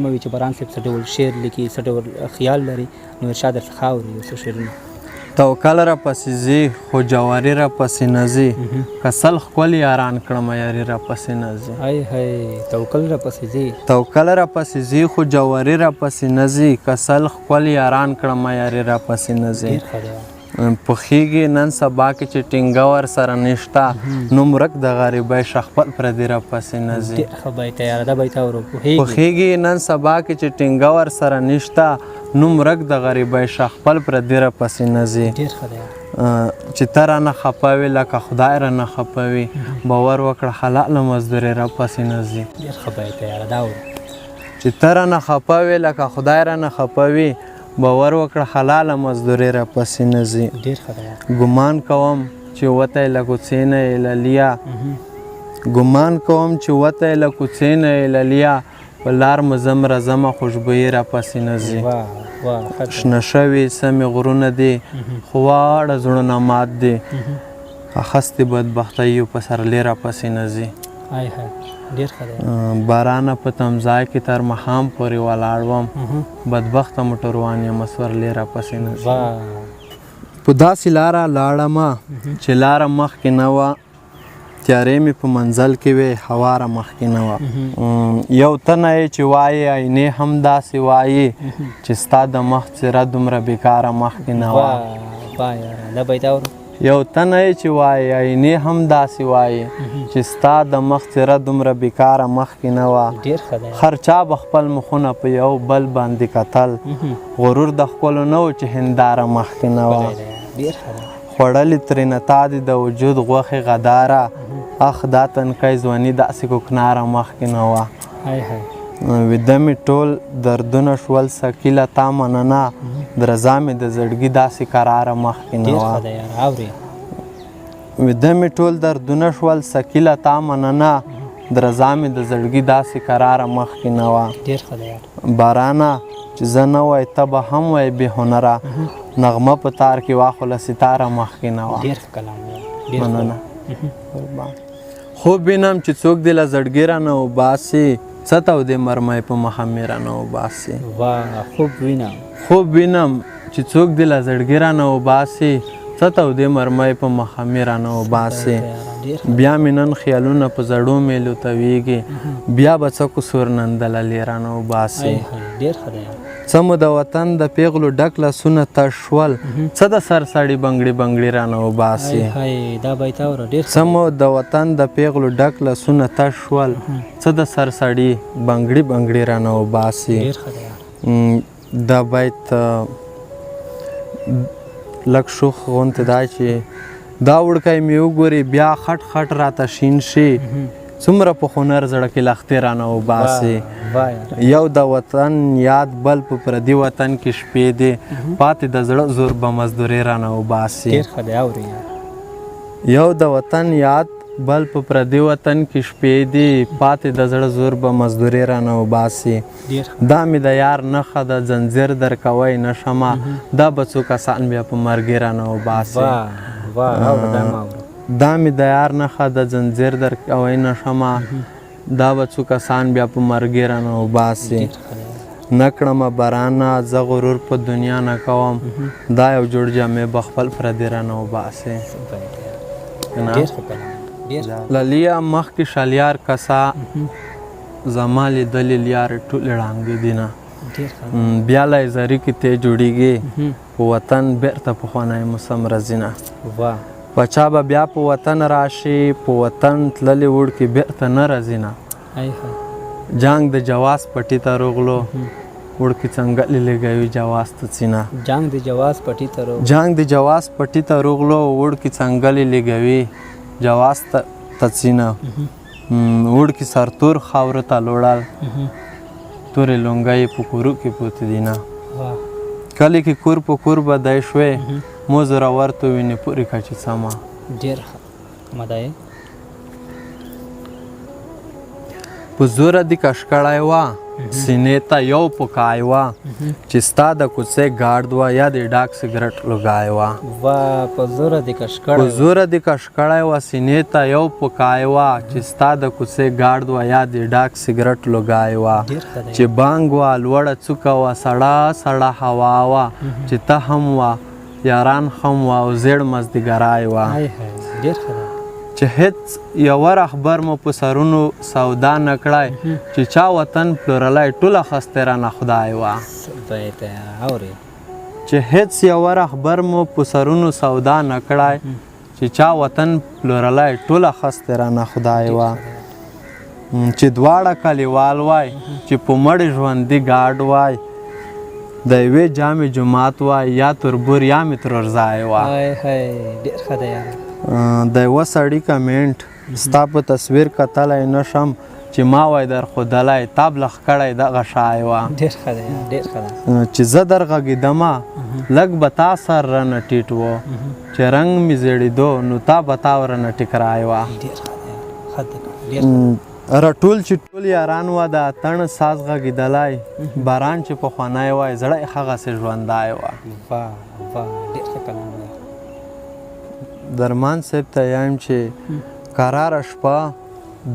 وي چې باران صاحب څه ډول شعر لیکي څه ډول خیال لري نو ارشاد درڅخه اوري یو څه شعرونه توکل را پسې ځي خو جواري را پسې نه ځي که سل ښکل یاران کړمه یاري را پسې نه ځي هی هی توکل را پسې ځي توکل را پسې ځي خو جواري را پسې نه ځي که سل ښکل یاران کړمه یاري را پسې نه ځي پخېږي نن سبا کې چې ټینګه ورسره نشته نوم ورک د غریبۍ شخپل پردي را پسې نه ځي پخېږي نن سبا کې چې ټینګه ورسره نشته نوم ورک د غریبۍ شخپل پردي را پسې نه ځي چې ته رانه خفه وې لکه خدای رانه خفه وي باور وکړه حلاله مزدوري را پسې نه ځي چې ته رانه خفه وې لکه خدای رانه خفه وي باور وکړه حلاله مزدوري را پسې نه ځي ګمان کوم چې وتی له کوڅې نه یې للیا ګمان کوم چې وتی له کوڅې نه یې للیا په لار مو ځم راځمه خوشبویي را پسې نه ځي شنه شوي سمې غرونه دي خو واړه زړونه مات دي اخستې بدبختیو په سرلې را پسې نه ځي بارانه په تمځای کې تر ماښام پورې ولاړ وم بدبخته موټروان یم سورلې را پسې نه ځي په داسې لاره لاړمه چې لاره مخکې نه وه تیارې مې په منزل کې وې هوا را مخکې نه وه یو تنه یې چې وایي عینې هم داسې وایي چې ستا د مخ څېره دومره بېکاره مخکې نه وه یو تنه یې چې وایي عینې هم داسې وایي چې ستا د مخ څېره دومره بېکاره مخکې نه وه هر چا به خپل مخونه په یو بل باندې کتل غرور د ښکلو نه و چې هنداره مخکې نه وه خوړلې ترېنه تا دې د وجود غوښې غداره اخ دا تنکی ځواني داسې کوکناره مخکې نه وه ویده مې ټول دردونه شول سکیله تا مننه درزا مې د زړګي داسې قراره مخکې نه وه ویده مې ټول دردونه شول سکیله تا مننه درزا مې د زړګي داسې قراره مخکې نه وه بارانه چې زه نه وای ته به هم وای بې هنره نغمه په تار کې واخله ستاره مخکې نه وه مننه خوب وینم چې څوک دې له زړګي رانه وباسي څه تودې مرمۍ په مخه مې رانه وباسي خوب وینم چې څوک دې له زړګي رانه وباسي څه تودې مرمۍ په مخه مې رانه وباسي بیا مې نن خیالونه په زړو میلو تویږي بیا به څه قصور نن دللې رانه وباسي څه مو د وطن د پیغلو ډک لاسونه تش شول څه د سر سړي بنګړي بنګړي رانه وباسي څه مو د وطن د پیغلو ډک لاسونه تش شول څه د سر سړي بنګړي بنګړي رانه وباسي دا بیت لږ شوخ غوندې دا چې دا وړکی مې وګوري بیا خټ خټ راته شین شي څومره په هنر زړه کې لختې رانه وباسي یو د وطن یاد بل په پردي وطن کې شپې دی پاتې د زړه زور به مزدوري رانه وباسي یو د وطن یاد بل په پردي وطن کې شپې دی پاتې د زړه زور به مزدوري رانه وباسي دا مې د یار نښه د ځنځیر درکوی نه شمه دا به څو کسان بیا په مرګې رانه وباسي دا مې د یار نښه د ځنځیر درکوی نه شمه دا به څو کسان بیا په مرګې رانه وباسي نه کړمه بارانه زه غرور په دنیا نه کوم دا یو جوړ جامې به خپل پردي رانه وباسي للیا مخکې شالیار کسا زما لیدلې لیارې ټولې ړانګې دي نه بیا له زري کې تی جوړېږي په وطن بېرته پخوانی موسم راځي نه پچا به بیا په وطن راشي په وطن تللې وړکې بېرته نه راځي نه جنګ د جواز پټي ته روغلو وړکې څنګلې لګوي جواز ته څینه جنګ د جواز پټي ته روغلو وړکې څنګلې لګوي جواز ته څینه وړکې سرتور خاورو ته لوړل تورې لونګۍ په کورو کې پوتې دي نه کلي کې کور په کور بدی شوې مو زره ورته وینې پورې کچې سمه په زوره دې کش کړی وه سینې ته یو پکای وه چې ستا د کوڅې ګارد وه یا د ډاک سګرټ لوګای وه واه په زوره دې کش کړی په زوره دې کش کړی وه سینې ته یو پکای وه چې ستا د کوڅې ګارد وه یا د ډاک سګرټ لوګای وه چې بانګ وه لوړه څوکه وه سړه سړه هوا وه چې ته هم وه یاران هم وه او زیړ مازدیګرای وه ډېر ښه ده چې هیڅ یوه رهبر مو په سرونو سودا نه کړی چې چا وطن پلورلی ټوله خستې رانه خدای وه چې هیڅ یوه رهبر مو په سرونو سودا نه کړی چې چا وطن پلورلی ټوله خستې رانه خدای وه چې دواړه کلیوال وای چې په مړ ژوندي ګاډ وای د یوې جامې جومات وای یا تربور یا مې ترورځای وه ډېر ښه ده یاره د یوه سړي کمنټ ستا په تصویر کتلی نه شم چې ما وای در ښودلی تا بلخ کړی دغه شای وه ډېر ښه ده یاره ډېر ښه ده چې زه در غږېدمه لږ به تا سر رانه ټیټ و چې رنګ مې زیړېدو نو تا به تا ورنه ټیکرای وه ډېر ښه ده یاره ښه ده راټول چې ټول یاران وه د اتڼ ساز غږېدلی باران چې پخوانی وای زړه یې هغسې ژوندی وه واه واه ډېر ښه کلام دی درمان صاحب ته یم چې قراره شپه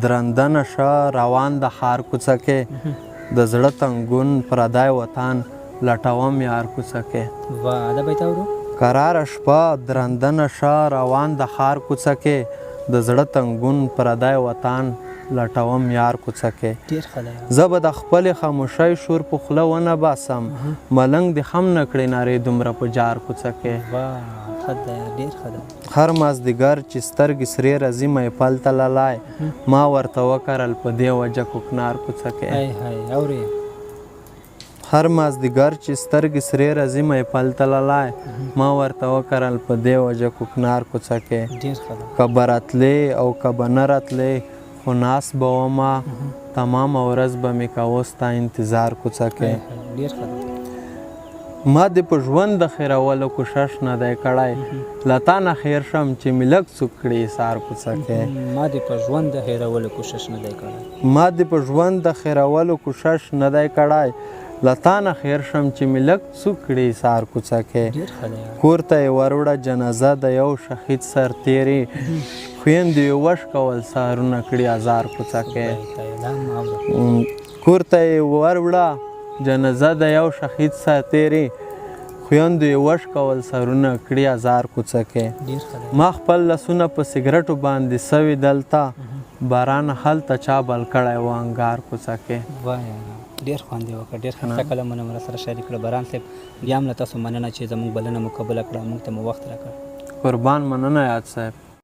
درنده نشه روان د ښار کوڅه کې د زړه تنګون پردی وطن لټوم یار کوڅه کې واه دا بیت اورو قراره شپه درنده نشه روان د ښار کوڅه کې د زړه تنګون پردی وطن لټوم یار کوڅه کې ډېر ښه ده زه به د خپلې خاموشۍ شور په خوله ونه باسم ملنګ دې خم نه کړې نارې دومره په جار کوڅه کې واه ښه ده یاره ډېر ښه ده هر مازدیګر چې سترګې سرې راځي محفل ته للای ما ورته وکرل په دې وجه کوکنار کوڅه کې اورې هر مازدیګر چې سترګې سرې راځي محفل ته للای ما ورته وکرل په دې وجه کوکنار کوڅه کې ډېر ښه ده که به راتلې او که به نه راتلې خو ناس به ومه تمامه ورځ به مې کوه ستا انتظار کوڅه کې ډېر ښه ده ما دې په ژوند د خیرولو کوشش نه دی کړی له تا نه خیر شم چې مې لږ څوک کړي ایثار کوڅه کې ما دې په ژوند د هېرولو کوشش نه دی کړی ما دې په ژوند د خیرولو کوشش نه دی کړی له تا نه خیر شم چې مې لږ څوک کړي ایثار کوڅه کې ډېر ښه ده کور ته یې وروړه جنازه د یو شهید سرتېرې خویندې یې وش کول سهارونه کړي ازار کوڅه کې کور ته یې وروړه جنازه د یو شهید سرتېرې خویندو یې وش کول سرونه کړي ازار کوڅه کې ما خپل لاسونه په سګرټو باندې سوي دلته باران هلته چا بل کړی و انګار کوڅه کې واه یاره ډېر خوند یې وکړ ډېر ښه کلامونه مو راسره شریک کړه باران صاحب بیا هم له تاسو مننه چې زموږ بلنه مو قبوله کړه موږ ته مو وخت راکړ قربان مننه یاد صاحب